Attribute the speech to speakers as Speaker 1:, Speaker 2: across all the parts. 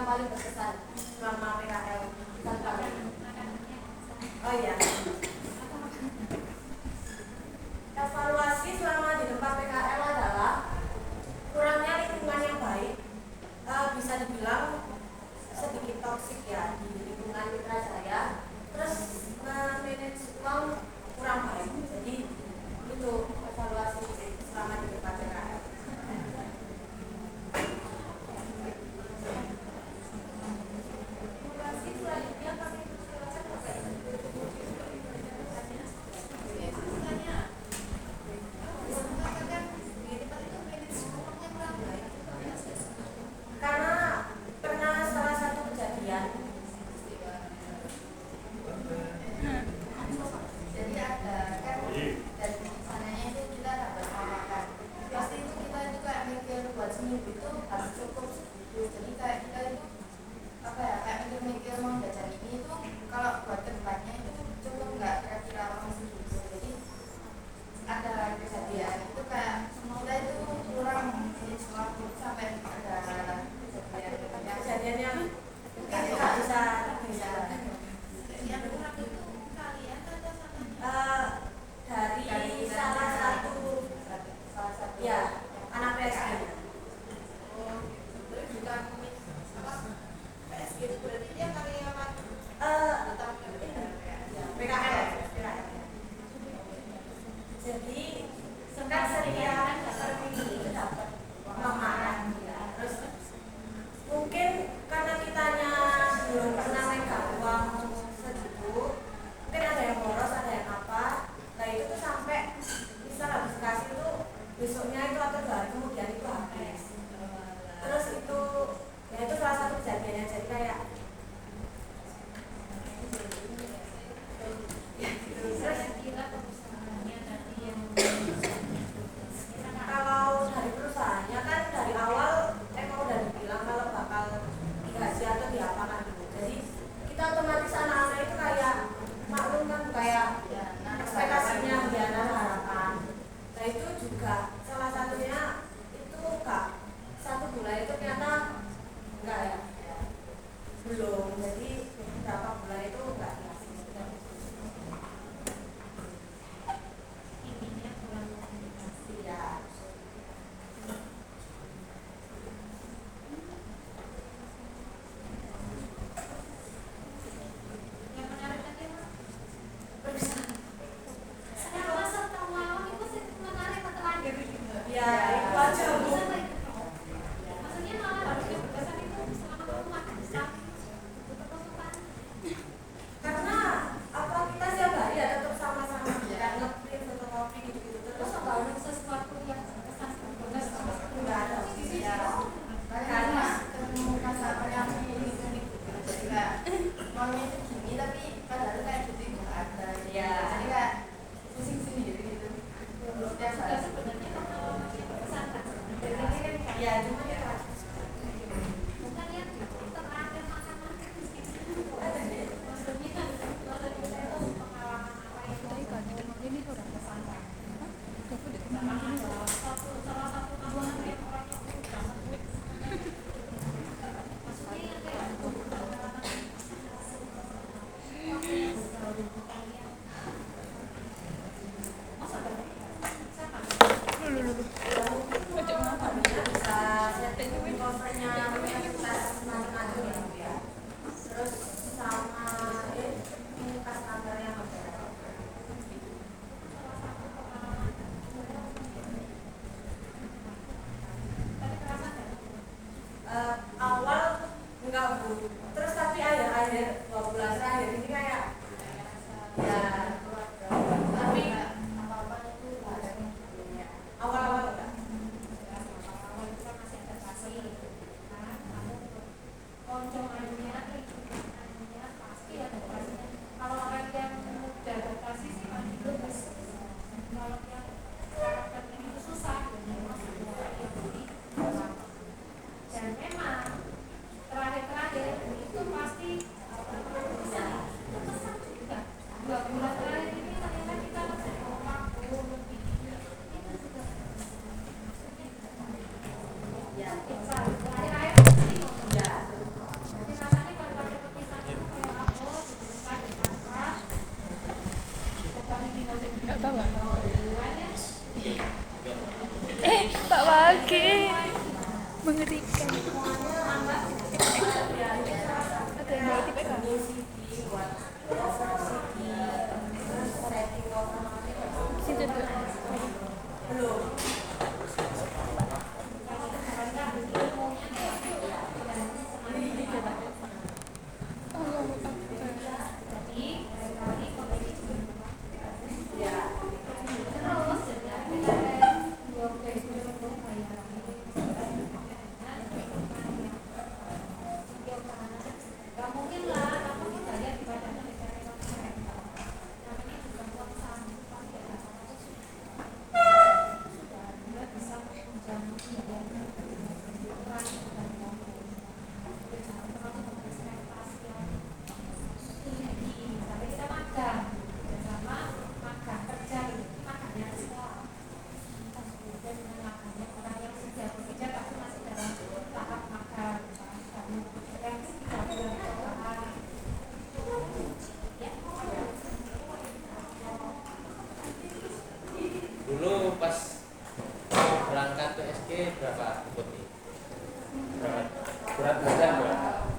Speaker 1: paling berkesan selama PKL? Oh iya. Evaluasi selama di tempat PKL adalah kurangnya lingkungan yang baik, bisa dibilang sedikit toksik ya di lingkungan mitra saya. Terus manage uang kurang baik. Jadi itu evaluasi selama di tempat PKL.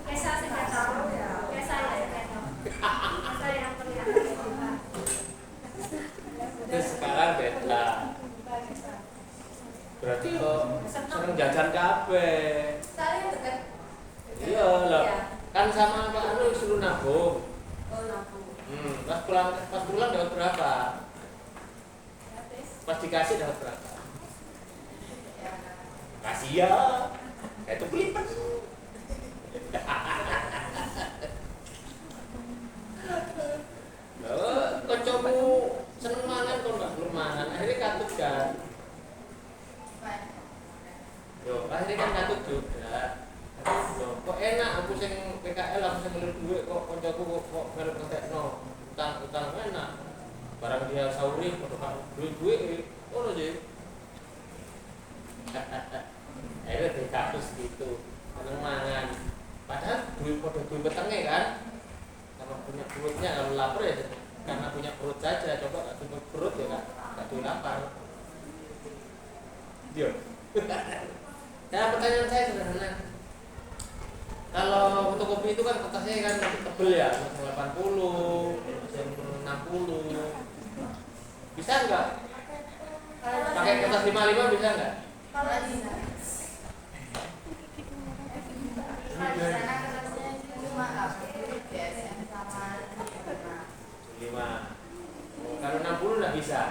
Speaker 1: Kesa sih kesa ya. Kesa ya kesa. Kesa yang kelihatan.
Speaker 2: Terus sekarang beda. Berarti seneng jajan kabeh.
Speaker 1: Saya dekat.
Speaker 2: Iya lah. Kan sama Pak Anu suruh nabung.
Speaker 1: Oh nabung.
Speaker 2: Pas pulang dapat berapa? Pas dikasih dapat berapa? Kasih ya. Itu kelipet. Kancamu seneng mangan kok enggak belum mangan. Akhirnya katut kan. Yo, akhirnya kan katut juga. Loh, kok enak aku sing PKL aku sing ngelir duit kok kancaku kok melu ngetekno. Utang enak. Barang dia sauri padha duit-duit ngono sih. Akhirnya di kasus gitu. Seneng mangan. Padahal duit padha duit petenge kan. Kalau punya perutnya kalau lapar ya karena punya perut saja, coba nggak punya perut ya nggak tuh lapar. Dia. Nah pertanyaan saya sederhana. Kalau fotokopi itu kan kertasnya kan tebel ya, 80, 60. Bisa nggak? Pakai kertas 55 bisa nggak?
Speaker 1: Kalau bisa. Kalau di sana kertasnya cuma
Speaker 2: Kalau 60 nggak bisa.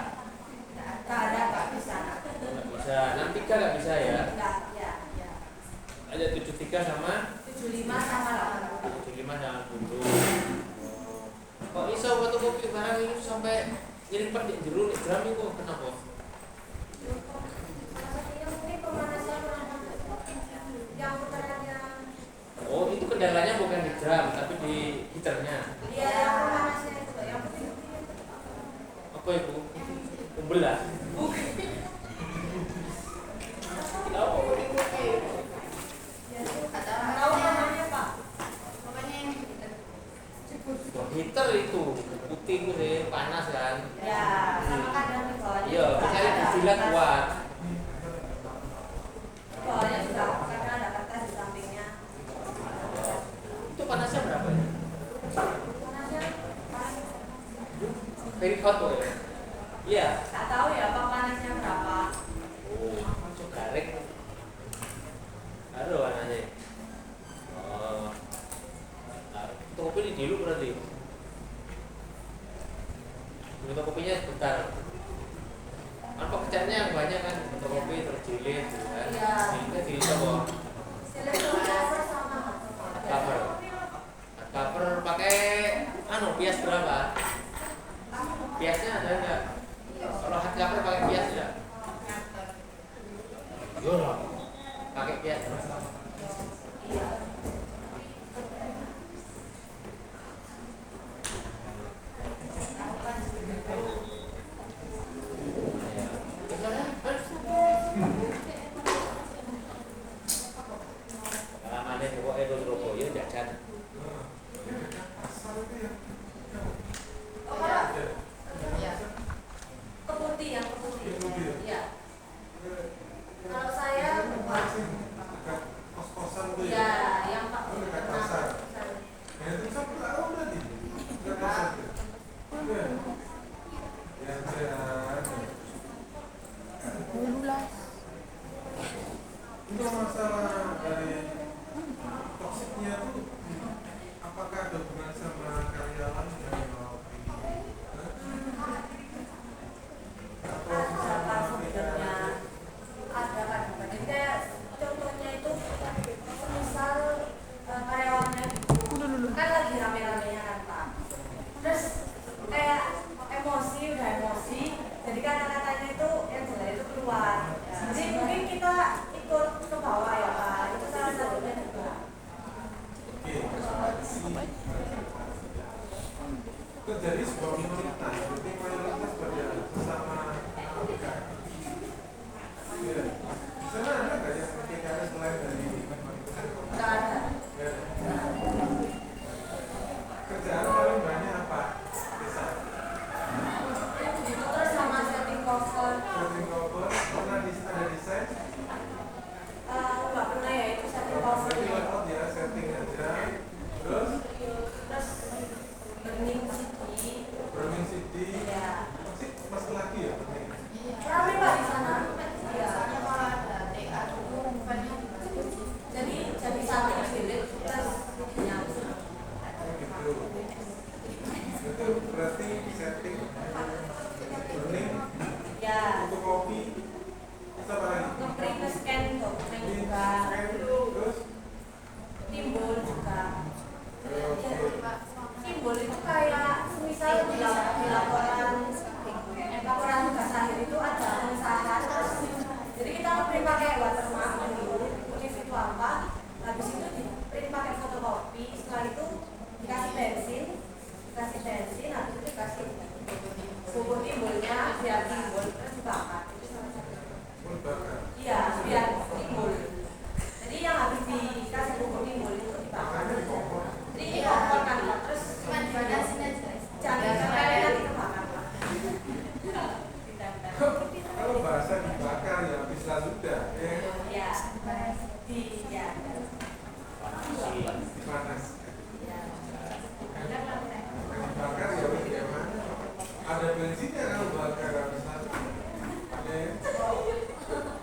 Speaker 1: Nggak bisa.
Speaker 2: Nggak bisa. 63 nggak bisa ya?
Speaker 1: Nggak, ya.
Speaker 2: Ada 73 sama
Speaker 1: 75 sama 80.
Speaker 2: 75 sama 80. Kok iso fotokopi barang ini sampai nyelipat di jero nek drum itu kenapa?
Speaker 1: Mungkin pemanasan yang putarannya.
Speaker 2: Oh, itu kendalanya bukan di drum tapi di gitarnya.
Speaker 1: Iya, yang pemanasnya itu yang penting.
Speaker 2: Apa itu? Pembelah. Tahu?
Speaker 1: Tahu namanya Pak? Pokoknya yang
Speaker 2: Gitar itu putih itu sih panas kan?
Speaker 1: ya, sama kadang di bawahnya.
Speaker 2: Iya, misalnya dijilat kuat.
Speaker 1: Di bawahnya juga kadang ada kertas di sampingnya.
Speaker 2: Itu panasnya berapa ya?
Speaker 1: Panasnya
Speaker 2: Very hot ya? Iya.
Speaker 1: nggak tahu ya Pak panasnya berapa.
Speaker 2: Oh, cok garing. Aduh anaknya. Oh, fotokopi di dulu berarti. Fotokopinya sebentar. Kan pekerjaannya banyak kan, fotokopi terjilid, gitu kan?
Speaker 1: Iya.
Speaker 2: Jilidnya di coba.
Speaker 1: Cover sama
Speaker 2: Cover. Cover pakai pias berapa? Piasnya ada enggak? Kalau hard cover pakai pias enggak? Yo lah. Pakai pias. Pengalamannya pokoknya itu Surabaya jajan.
Speaker 1: Keputih yang keputih. Iya. Kalau saya bukan.
Speaker 3: Kos-kosan tuh
Speaker 1: Iya, yang Pak
Speaker 3: dekat pasar. Ya itu kan tahu berarti. Dekat pasar. Ya jangan. Itu masalah dari toksiknya tuh apakah ada hubungan sama karyawan yang mau atau sama
Speaker 1: sebenarnya ada kan. Jadi kayak contohnya itu misal karyawannya kan lagi rame-ramenya kan Pak. Terus kayak udah emosi, jadi kata-katanya itu yang jelek itu keluar. Jadi mungkin kita ikut ke bawah ya Pak. Itu salah satunya juga.
Speaker 3: Oke,
Speaker 2: lah.
Speaker 3: Panas.
Speaker 1: Ya.
Speaker 3: Bakar ya udah gimana? Ada bensinnya kalau bakar habis satu. Ada ya?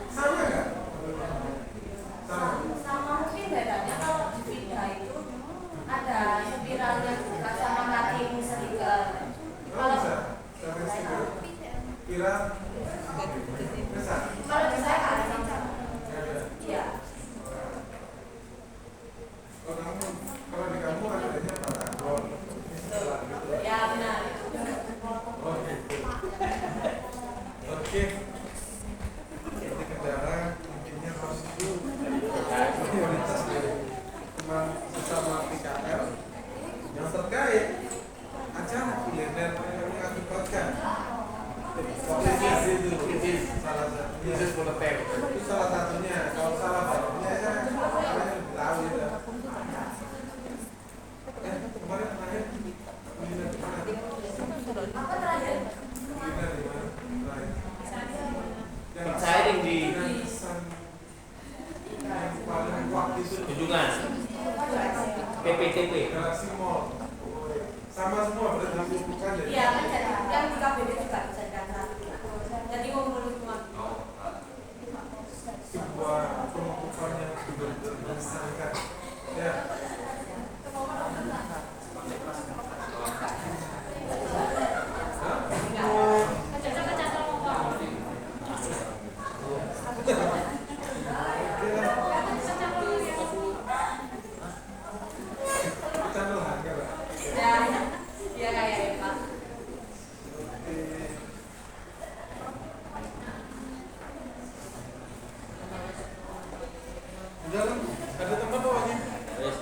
Speaker 3: Sama nggak? Sama.
Speaker 1: Sama mungkin bedanya kalau di Vida itu ada spiralnya juga sama cutting stiker.
Speaker 3: Oh bisa. Sampai stiker. Kira. Bisa.
Speaker 1: Kalau di saya ada.
Speaker 3: Ada.
Speaker 1: Iya.
Speaker 3: Kalau di kamu adanya apa? Oh, gitu.
Speaker 1: Ya benar.
Speaker 3: Oh gitu. Oke. Jadi kendala intinya harus itu prioritas dari teman sesama PKL yang terkait acara kuliner yang kami akibatkan. Itu salah satunya. Itu salah satunya. Kalau salah satunya saya lebih tahu ya. Kemarin terakhir kuliner di mana?
Speaker 1: Apa terakhir?
Speaker 3: Kuliner di mana? Terakhir.
Speaker 2: Exciting di
Speaker 3: yang paling waktu itu
Speaker 2: Tunjungan PPTP.
Speaker 3: Galaxy Mall. Sama semua berarti bukan ya?
Speaker 1: Iya kan jadi yang di KBB juga bisa dikatakan. Jadi ngumpul semua.
Speaker 3: Sebuah penumpukan yang benar-benar mengesankan. Ya.
Speaker 1: Ya kayak Pak.
Speaker 3: Udah kan? Ada tempat bawahnya?
Speaker 2: Terus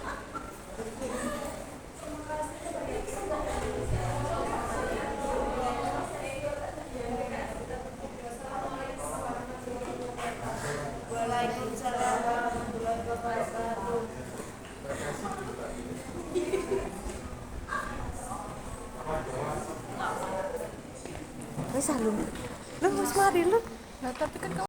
Speaker 1: Waalaikumsalam warahmatullahi wabarakatuh.
Speaker 4: Wes lu. Lu wis mari lu. Lah tapi kan